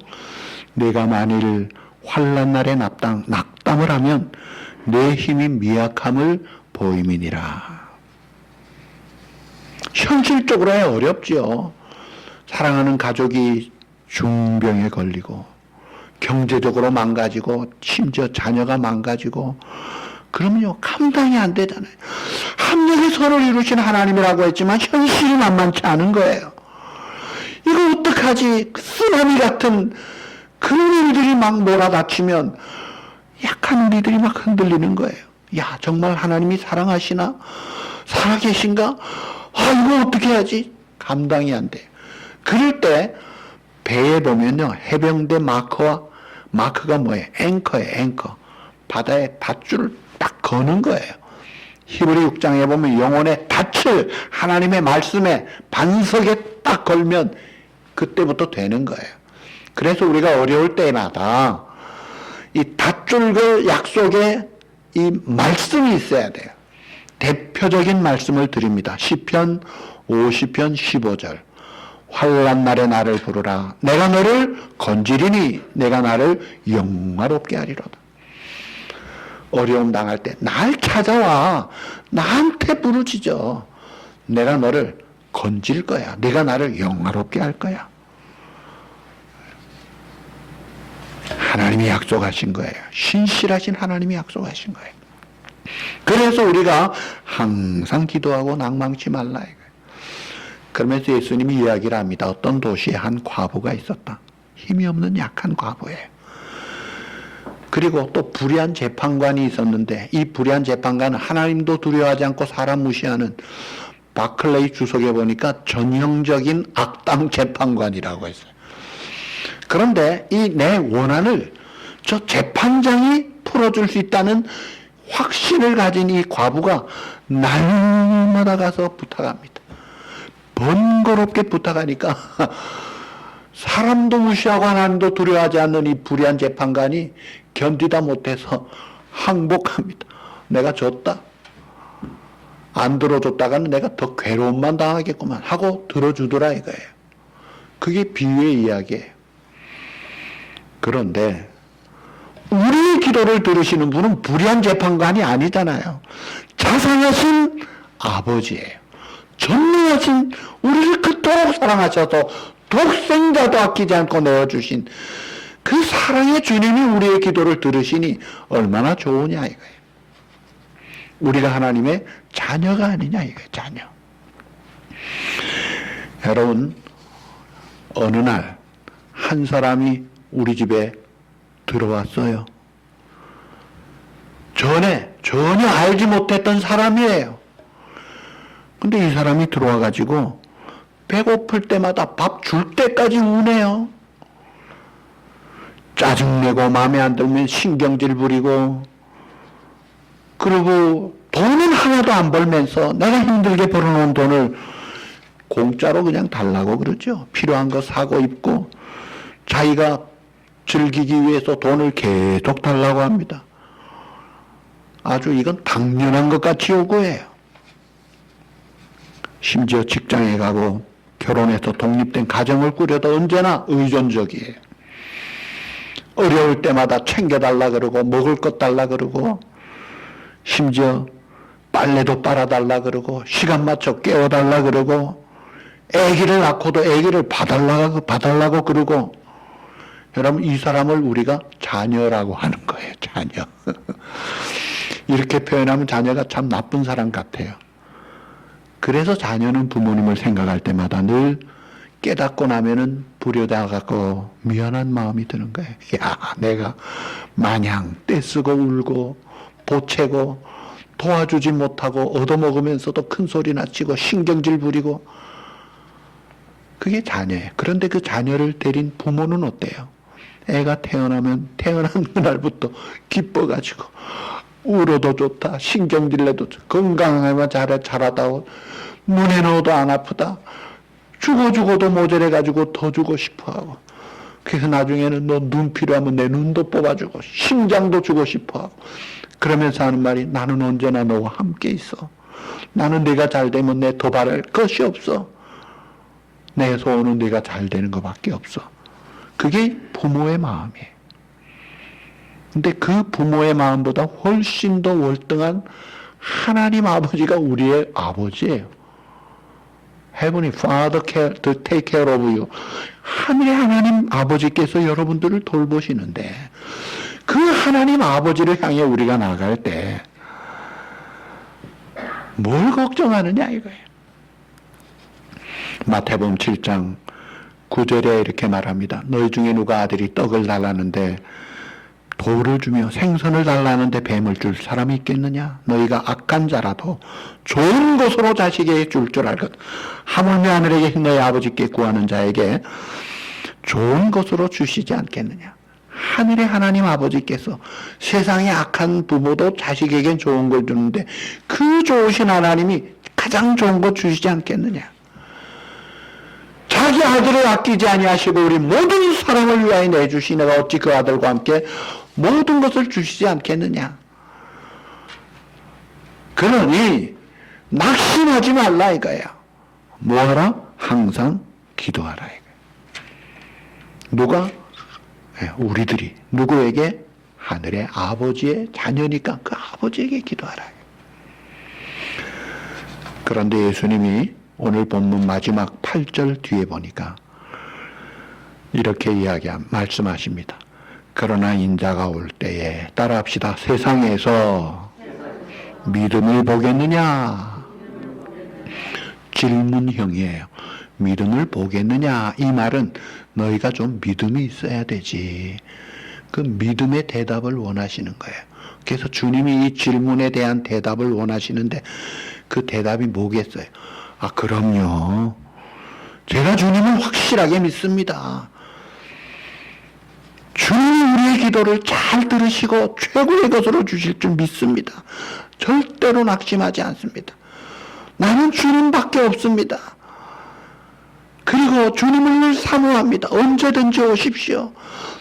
내가 만일 환난 날에 낙담을 하면 내 힘이 미약함을 보임이니라. 현실적으로 어렵지요. 사랑하는 가족이 중병에 걸리고 경제적으로 망가지고 심지어 자녀가 망가지고 그러면요 감당이 안 되잖아요. 합력의 선을 이루신 하나님이라고 했지만 현실이 만만치 않은 거예요. 이거 어떡하지? 쓰나미 같은 그런 일들이 막 몰아닥치면 약한 우리들이 막 흔들리는 거예요. 야, 정말 하나님이 사랑하시나? 살아계신가? 아, 이거 어떻게 해야지? 감당이 안 돼요. 그럴 때 배에 보면요 해병대 마크가 뭐예요? 앵커예요. 앵커. 바다에 밧줄을 딱 거는 거예요. 히브리 6장에 보면 영혼의 닻을 하나님의 말씀에 반석에 딱 걸면 그때부터 되는 거예요. 그래서 우리가 어려울 때마다 이 밧줄걸 약속에 이 말씀이 있어야 돼요. 대표적인 말씀을 드립니다. 시편 50편 15절. 환난 날에 나를 부르라. 내가 너를 건지리니 내가 나를 영화롭게 하리로다. 어려움 당할 때 날 찾아와. 나한테 부르짖어. 내가 너를 건질 거야. 내가 나를 영화롭게 할 거야. 하나님이 약속하신 거예요. 신실하신 하나님이 약속하신 거예요. 그래서 우리가 항상 기도하고 낭망치 말라 이거예요. 그러면서 예수님이 이야기를 합니다. 어떤 도시에 한 과부가 있었다. 힘이 없는 약한 과부예요. 그리고 또 불의한 재판관이 있었는데 이 불의한 재판관은 하나님도 두려워하지 않고 사람 무시하는 바클레이 주석에 보니까 전형적인 악당 재판관이라고 했어요. 그런데 이 내 원한을 저 재판장이 풀어줄 수 있다는 확신을 가진 이 과부가 날마다 가서 부탁합니다. 번거롭게 부탁하니까 사람도 무시하고 하나님도 두려워하지 않는 이 불의한 재판관이 견디다 못해서 항복합니다. 내가 졌다. 안 들어줬다가는 내가 더 괴로움만 당하겠구만 하고 들어주더라 이거예요. 그게 비유의 이야기예요. 그런데 우리의 기도를 들으시는 분은 불의한 재판관이 아니잖아요. 자상하신 아버지예요. 전능하신 우리를 그토록 사랑하셔서 독생자도 아끼지 않고 내어주신 그 사랑의 주님이 우리의 기도를 들으시니 얼마나 좋으냐 이거예요. 우리가 하나님의 자녀가 아니냐 이거예요. 자녀. 여러분 어느 날 한 사람이 우리 집에 들어왔어요. 전혀 알지 못했던 사람이에요. 근데 이 사람이 들어와가지고 배고플 때마다 밥 줄 때까지 우네요. 짜증내고 마음에 안 들면 신경질 부리고 그리고 돈은 하나도 안 벌면서 내가 힘들게 벌어놓은 돈을 공짜로 그냥 달라고 그러죠. 필요한 거 사고 입고 자기가 즐기기 위해서 돈을 계속 달라고 합니다. 아주 이건 당연한 것 같이 요구해요. 심지어 직장에 가고 결혼해서 독립된 가정을 꾸려도 언제나 의존적이에요. 어려울 때마다 챙겨달라 그러고 먹을 것 달라 그러고 심지어 빨래도 빨아달라 그러고 시간 맞춰 깨워달라 그러고 아기를 낳고도 아기를 봐달라고 그러고 여러분 이 사람을 우리가 자녀라고 하는 거예요. 자녀. 이렇게 표현하면 자녀가 참 나쁜 사람 같아요. 그래서 자녀는 부모님을 생각할 때마다 늘 깨닫고 나면은 불효다가고 미안한 마음이 드는 거예요. 야, 내가 마냥 떼쓰고 울고 보채고 도와주지 못하고 얻어먹으면서도 큰 소리나 치고 신경질 부리고 그게 자녀예요. 그런데 그 자녀를 데린 부모는 어때요? 애가 태어난 그날부터 기뻐가지고 울어도 좋다, 신경질 내도 좋다, 건강하면 자라다, 눈에 넣어도 안 아프다, 죽어도 모자라가지고 더 주고 싶어하고 그래서 나중에는 너 눈 필요하면 내 눈도 뽑아주고 심장도 주고 싶어하고 그러면서 하는 말이 나는 언제나 너와 함께 있어. 나는 네가 잘 되면 내 더 바랄 것이 없어. 내 소원은 네가 잘 되는 것밖에 없어. 그게 부모의 마음이에요. 근데 그 부모의 마음보다 훨씬 더 월등한 하나님 아버지가 우리의 아버지예요. Heavenly Father to take care of you. 하늘의 하나님 아버지께서 여러분들을 돌보시는데 그 하나님 아버지를 향해 우리가 나갈 때 뭘 걱정하느냐 이거예요. 마태복음 7장 9절에 이렇게 말합니다. 너희 중에 누가 아들이 떡을 달라는데 돌을 주며 생선을 달라는데 뱀을 줄 사람이 있겠느냐? 너희가 악한 자라도 좋은 것으로 자식에게 줄 알것. 하물며 하늘에 계신 너희 아버지께 구하는 자에게 좋은 것으로 주시지 않겠느냐? 하늘의 하나님 아버지께서 세상에 악한 부모도 자식에겐 좋은 걸 주는데 그 좋으신 하나님이 가장 좋은 것 주시지 않겠느냐? 자기 아들을 아끼지 아니하시고 우리 모든 사람을 위하여 내주시내가 어찌 그 아들과 함께 모든 것을 주시지 않겠느냐? 그러니 낙심하지 말라 이거야. 뭐하라? 항상 기도하라 이거야. 누가? 우리들이 누구에게? 하늘의 아버지의 자녀니까 그 아버지에게 기도하라. 그런데 예수님이 오늘 본문 마지막 8절 뒤에 보니까 이렇게 말씀하십니다. 그러나 인자가 올 때에 따라합시다. 세상에서 믿음을 보겠느냐? 질문형이에요. 믿음을 보겠느냐? 이 말은 너희가 좀 믿음이 있어야 되지. 그 믿음의 대답을 원하시는 거예요. 그래서 주님이 이 질문에 대한 대답을 원하시는데 그 대답이 뭐겠어요? 아, 그럼요. 제가 주님을 확실하게 믿습니다. 주님이 우리의 기도를 잘 들으시고 최고의 것으로 주실 줄 믿습니다. 절대로 낙심하지 않습니다. 나는 주님밖에 없습니다. 그리고 주님을 늘 사모합니다. 언제든지 오십시오.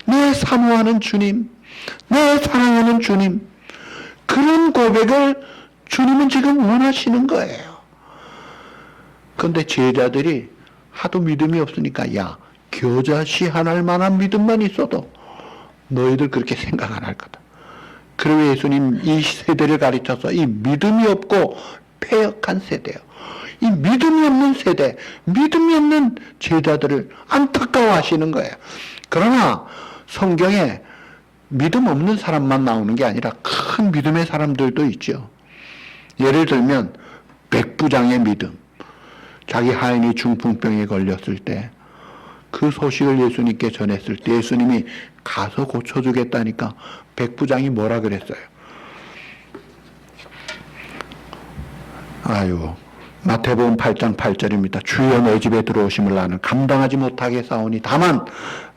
내 사모하는 주님, 내 사랑하는 주님. 그런 고백을 주님은 지금 원하시는 거예요. 그런데 제자들이 하도 믿음이 없으니까 야, 겨자씨 하나일 만한 믿음만 있어도 너희들 그렇게 생각 안 할 거다. 그리고 예수님 이 세대를 가르쳐서 이 믿음이 없고 패역한 세대요. 이 믿음이 없는 세대, 믿음이 없는 제자들을 안타까워하시는 거예요. 그러나 성경에 믿음 없는 사람만 나오는 게 아니라 큰 믿음의 사람들도 있죠. 예를 들면 백부장의 믿음. 자기 하인이 중풍병에 걸렸을 때 그 소식을 예수님께 전했을 때 예수님이 가서 고쳐주겠다니까 백부장이 뭐라 그랬어요? 아유, 마태복음 8장 8절입니다. 주여 내 집에 들어오심을 나는 감당하지 못하게 싸우니 다만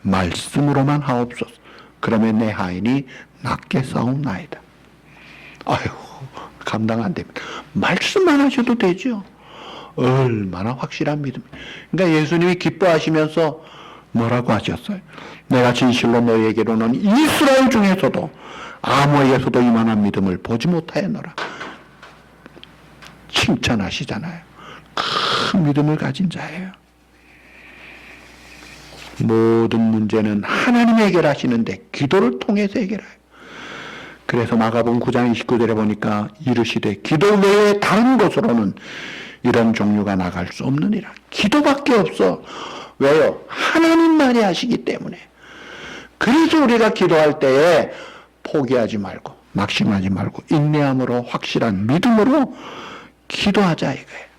말씀으로만 하옵소서. 그러면 내 하인이 낫게 싸움나이다. 아유, 감당 안 됩니다. 말씀만 하셔도 되죠. 얼마나 확실한 믿음. 그러니까 예수님이 기뻐하시면서 뭐라고 하셨어요? 내가 진실로 너희에게로는 이스라엘 중에서도 아무에게서도 이만한 믿음을 보지 못하였노라. 칭찬하시잖아요. 큰 믿음을 가진 자예요. 모든 문제는 하나님이 해결하시는데 기도를 통해서 해결해요. 그래서 마가복음 9장 29절에 보니까 이르시되 기도 외에 다른 것으로는 이런 종류가 나갈 수 없느니라. 기도밖에 없어. 왜요? 하나님만이 하시기 때문에. 그래서 우리가 기도할 때에 포기하지 말고 낙심하지 말고 인내함으로 확실한 믿음으로 기도하자 이거예요.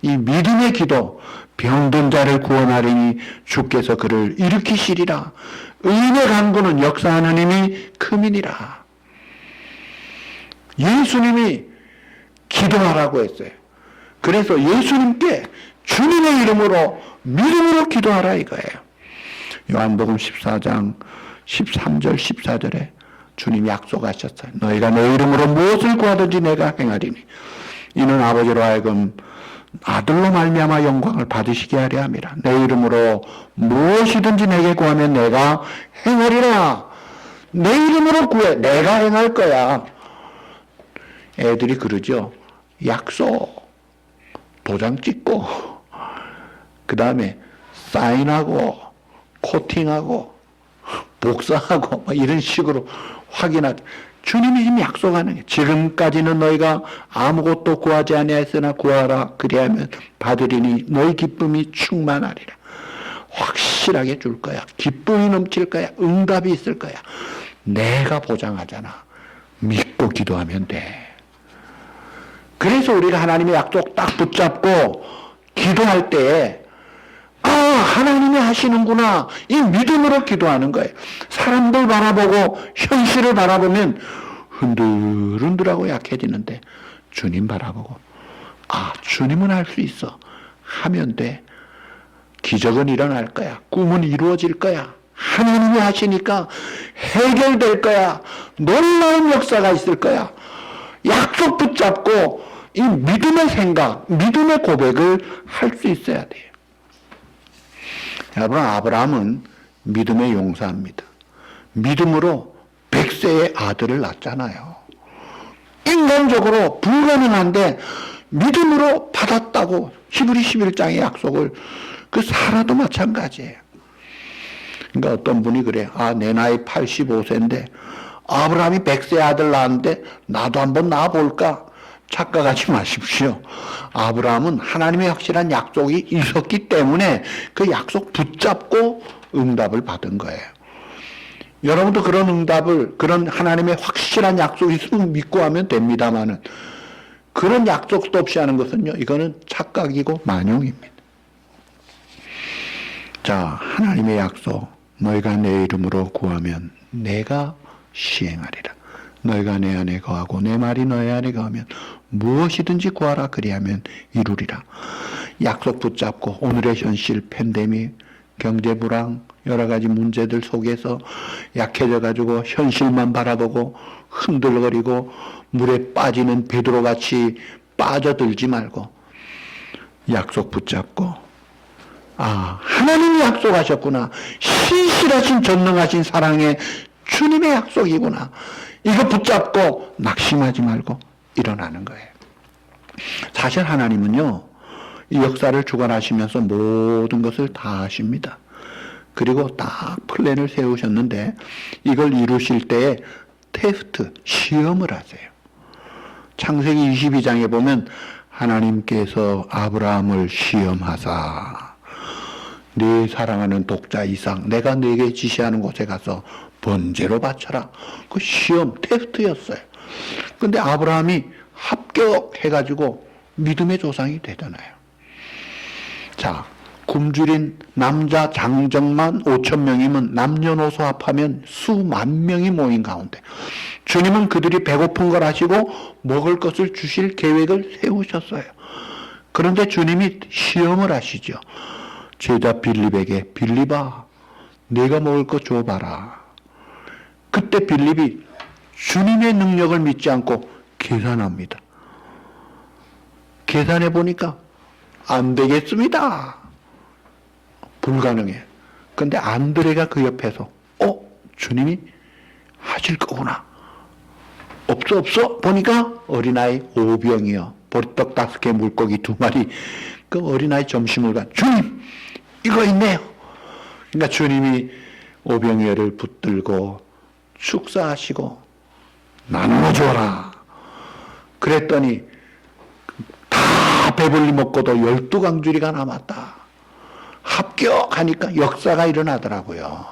이 믿음의 기도, 병든 자를 구원하리니 주께서 그를 일으키시리라. 의인의 간구는 역사하는 힘이 크미니라. 예수님이 기도하라고 했어요. 그래서 예수님께 주님의 이름으로 믿음으로 기도하라 이거예요. 요한복음 14장 13절 14절에 주님이 약속하셨어요. 너희가 내 이름으로 무엇을 구하든지 내가 행하리니 이는 아버지로 하여금 아들로 말미암아 영광을 받으시게 하려 함이라. 내 이름으로 무엇이든지 내게 구하면 내가 행하리라. 내 이름으로 구해. 내가 행할 거야. 애들이 그러죠. 약속. 도장 찍고 그 다음에 사인하고 코팅하고 복사하고 이런 식으로 확인하고 주님이 지금 약속하는 게 지금까지는 너희가 아무것도 구하지 아니하였으나 구하라 그리하면 받으리니 너희 기쁨이 충만하리라. 확실하게 줄 거야. 기쁨이 넘칠 거야. 응답이 있을 거야. 내가 보장하잖아. 믿고 기도하면 돼. 그래서 우리가 하나님의 약속 딱 붙잡고 기도할 때에 하나님이 하시는구나. 이 믿음으로 기도하는 거예요. 사람들 바라보고 현실을 바라보면 흔들흔들하고 약해지는데 주님 바라보고 주님은 할 수 있어. 하면 돼. 기적은 일어날 거야. 꿈은 이루어질 거야. 하나님이 하시니까 해결될 거야. 놀라운 역사가 있을 거야. 약속 붙잡고 이 믿음의 생각, 믿음의 고백을 할 수 있어야 돼요. 여러분, 아브라함은 믿음의 용사입니다. 믿음으로 100세의 아들을 낳잖아요. 인간적으로 불가능한데 믿음으로 받았다고 히브리 11장의 약속을 사라도 마찬가지예요. 그러니까 어떤 분이 그래. 내 나이 85세인데 아브라함이 100세 아들 낳았는데 나도 한번 낳아볼까? 착각하지 마십시오. 아브라함은 하나님의 확실한 약속이 있었기 때문에 그 약속 붙잡고 응답을 받은 거예요. 여러분도 그런 응답을, 그런 하나님의 확실한 약속이 있으면 믿고 하면 됩니다만은 그런 약속도 없이 하는 것은요, 이거는 착각이고 만용입니다. 자, 하나님의 약속, 너희가 내 이름으로 구하면 내가 시행하리라. 너희가 내 안에 거하고 내 말이 너희 안에 거하면 무엇이든지 구하라 그리하면 이루리라. 약속 붙잡고 오늘의 현실, 팬데믹, 경제불황, 여러 가지 문제들 속에서 약해져 가지고 현실만 바라보고 흔들거리고 물에 빠지는 베드로같이 빠져들지 말고 약속 붙잡고 하나님이 약속하셨구나. 신실하신 전능하신 사랑의 주님의 약속이구나. 이거 붙잡고 낙심하지 말고 일어나는 거예요. 사실 하나님은요, 이 역사를 주관하시면서 모든 것을 다 하십니다. 그리고 딱 플랜을 세우셨는데 이걸 이루실 때에 테스트, 시험을 하세요. 창세기 22장에 보면 하나님께서 아브라함을 시험하사 네 사랑하는 독자 이삭 내가 네게 지시하는 곳에 가서 번제로 바쳐라. 그 시험, 테스트였어요. 근데 아브라함이 합격해가지고 믿음의 조상이 되잖아요. 자, 굶주린 남자 장정만 5,000명이면 남녀노소 합하면 수만 명이 모인 가운데 주님은 그들이 배고픈 걸 아시고 먹을 것을 주실 계획을 세우셨어요. 그런데 주님이 시험을 하시죠. 제자 빌립에게 빌립아, 내가 먹을 것 줘봐라. 그때 빌립이 주님의 능력을 믿지 않고 계산합니다. 계산해 보니까 안 되겠습니다. 불가능해. 근데 안드레가 그 옆에서 주님이 하실 거구나. 없어 보니까 어린아이 5병이요. 보리떡 5개, 물고기 2마리. 그 어린아이 점심을 주님 이거 있네요. 그러니까 주님이 오병이어를 붙들고 축사하시고 나누어 줘라. 그랬더니 다 배불리 먹고도 12강주리가 남았다. 합격하니까 역사가 일어나더라고요.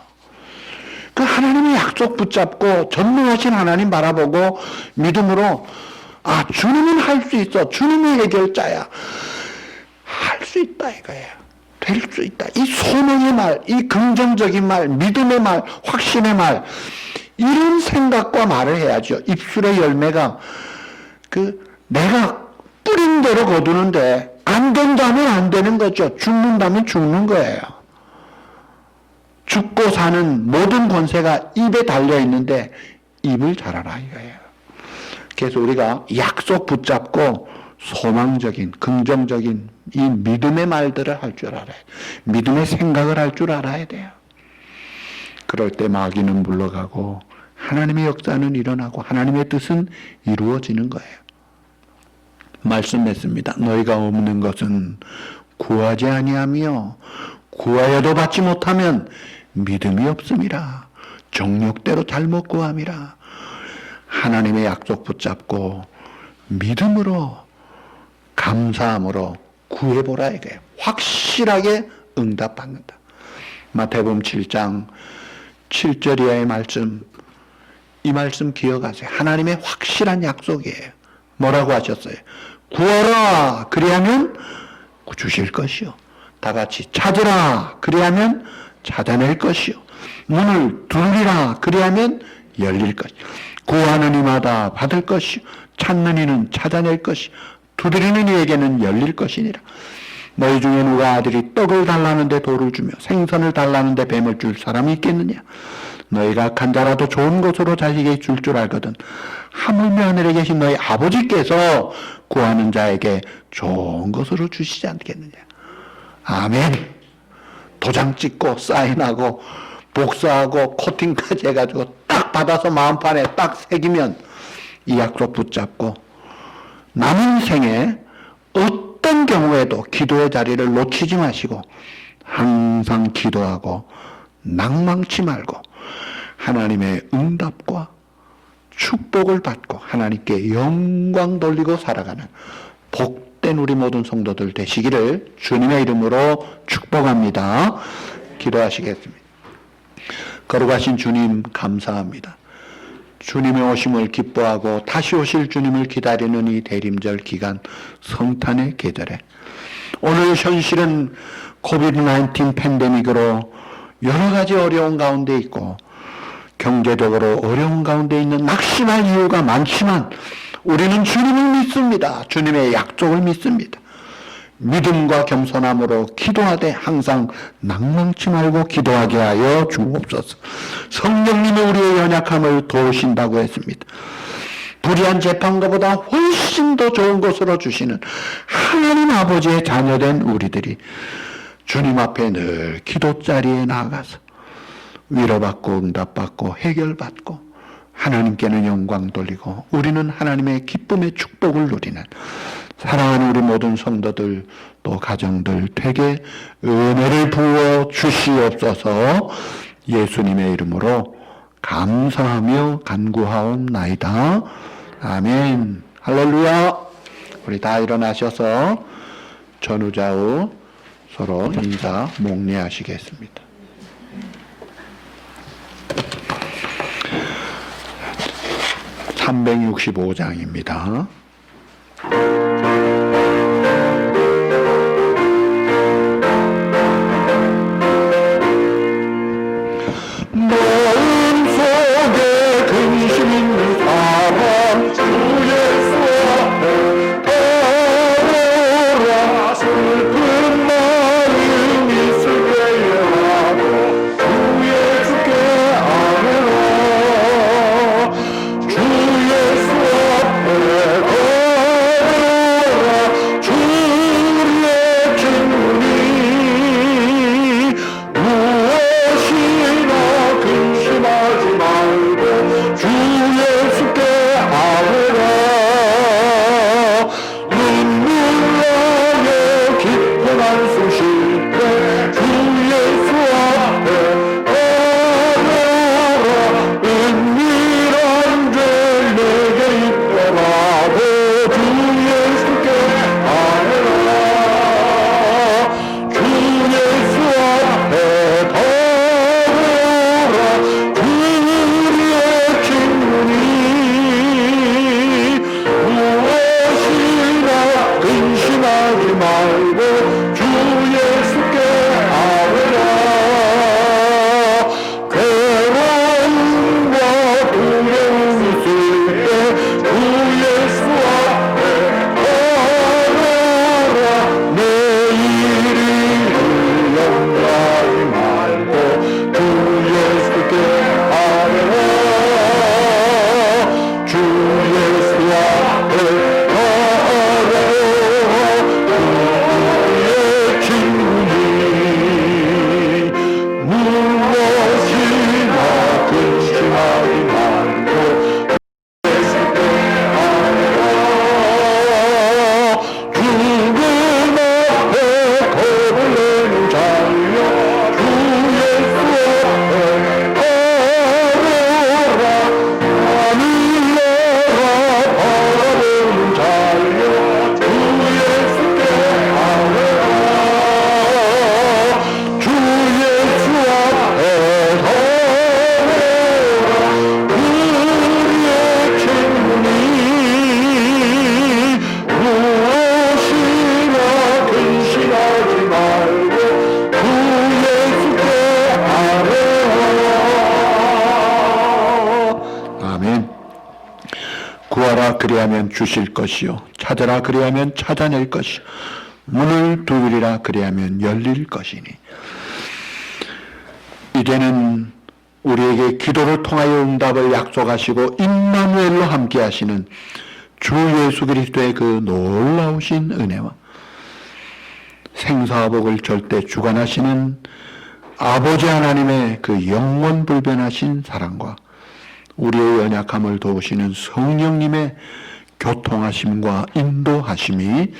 그 하나님의 약속 붙잡고 전능하신 하나님 바라보고 믿음으로 주님은 할 수 있어. 주님이 해결자야. 할 수 있다 이거예요. 될 수 있다. 이 소망의 말, 이 긍정적인 말, 믿음의 말, 확신의 말, 이런 생각과 말을 해야죠. 입술의 열매가 내가 뿌린 대로 거두는데 안 된다면 안 되는 거죠. 죽는다면 죽는 거예요. 죽고 사는 모든 권세가 입에 달려 있는데 입을 잘하라 이거예요. 그래서 우리가 약속 붙잡고 소망적인, 긍정적인 이 믿음의 말들을 할 줄 알아요. 믿음의 생각을 할 줄 알아야 돼요. 그럴 때 마귀는 물러가고 하나님의 역사는 일어나고 하나님의 뜻은 이루어지는 거예요. 말씀했습니다. 너희가 없는 것은 구하지 아니하며 구하여도 받지 못하면 믿음이 없음이라. 정욕대로 잘못 구함이라. 하나님의 약속 붙잡고 믿음으로 감사함으로 구해보라 이거예요. 확실하게 응답받는다. 마태복음 7장 7절 이하의 말씀, 이 말씀 기억하세요. 하나님의 확실한 약속이에요. 뭐라고 하셨어요? 구하라 그리하면 주실 것이요. 다 같이 찾으라 그리하면 찾아낼 것이요. 문을 두드리라 그리하면 열릴 것이요. 구하는 이마다 받을 것이요. 찾는 이는 찾아낼 것이요. 두드리는 이에게는 열릴 것이니라. 너희 중에 누가 아들이 떡을 달라는데 돌을 주며 생선을 달라는데 뱀을 줄 사람이 있겠느냐? 너희가 악한 자라도 좋은 것으로 자식에게 줄 줄 알거든 하물며 하늘에 계신 너희 아버지께서 구하는 자에게 좋은 것으로 주시지 않겠느냐? 아멘. 도장 찍고 사인하고 복사하고 코팅까지 해가지고 딱 받아서 마음판에 딱 새기면 이 약속 붙잡고 남은 생에 어떤 경우에도 기도의 자리를 놓치지 마시고 항상 기도하고 낭망치 말고 하나님의 응답과 축복을 받고 하나님께 영광 돌리고 살아가는 복된 우리 모든 성도들 되시기를 주님의 이름으로 축복합니다. 기도하시겠습니다. 거룩하신 주님 감사합니다. 주님의 오심을 기뻐하고 다시 오실 주님을 기다리는 이 대림절 기간 성탄의 계절에 오늘 현실은 코비드-19 팬데믹으로 여러 가지 어려운 가운데 있고 경제적으로 어려운 가운데 있는 낙심할 이유가 많지만 우리는 주님을 믿습니다. 주님의 약속을 믿습니다. 믿음과 겸손함으로 기도하되 항상 낭망치 말고 기도하게 하여 주옵소서. 성령님이 우리의 연약함을 도우신다고 했습니다. 불의한 재판거보다 훨씬 더 좋은 것으로 주시는 하나님 아버지의 자녀된 우리들이 주님 앞에 늘 기도자리에 나아가서 위로받고 응답받고 해결받고 하나님께는 영광 돌리고 우리는 하나님의 기쁨의 축복을 누리는 사랑하는 우리 모든 성도들 또 가정들 되게 은혜를 부어 주시옵소서. 예수님의 이름으로 감사하며 간구하옵나이다. 아멘. 할렐루야. 우리 다 일어나셔서 전후좌우 서로 인사 몽례하시겠습니다. (365장입니다) 마음속에 근심 있는 사람 주 예수 앞에 걸어라. 슬픈 마음 있을 때에라도 주 예수께 아뢰라. 주 예수 앞에 그리하면 주실 것이요 찾으라 그리하면 찾아낼 것이요 문을 두드리라 그리하면 열릴 것이니. 이제는 우리에게 기도를 통하여 응답을 약속하시고 임마누엘로 함께 하시는 주 예수 그리스도의 그 놀라우신 은혜와 생사와 복을 절대 주관하시는 아버지 하나님의 그 영원 불변하신 사랑과 우리의 연약함을 도우시는 성령님의 교통하심과 인도하심이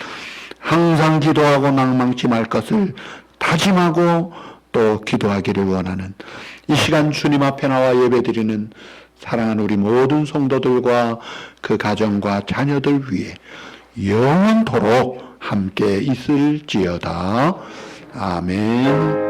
항상 기도하고 낭망치 말 것을 다짐하고 또 기도하기를 원하는 이 시간 주님 앞에 나와 예배드리는 사랑하는 우리 모든 성도들과 그 가정과 자녀들 위해 영원토록 함께 있을지어다. 아멘.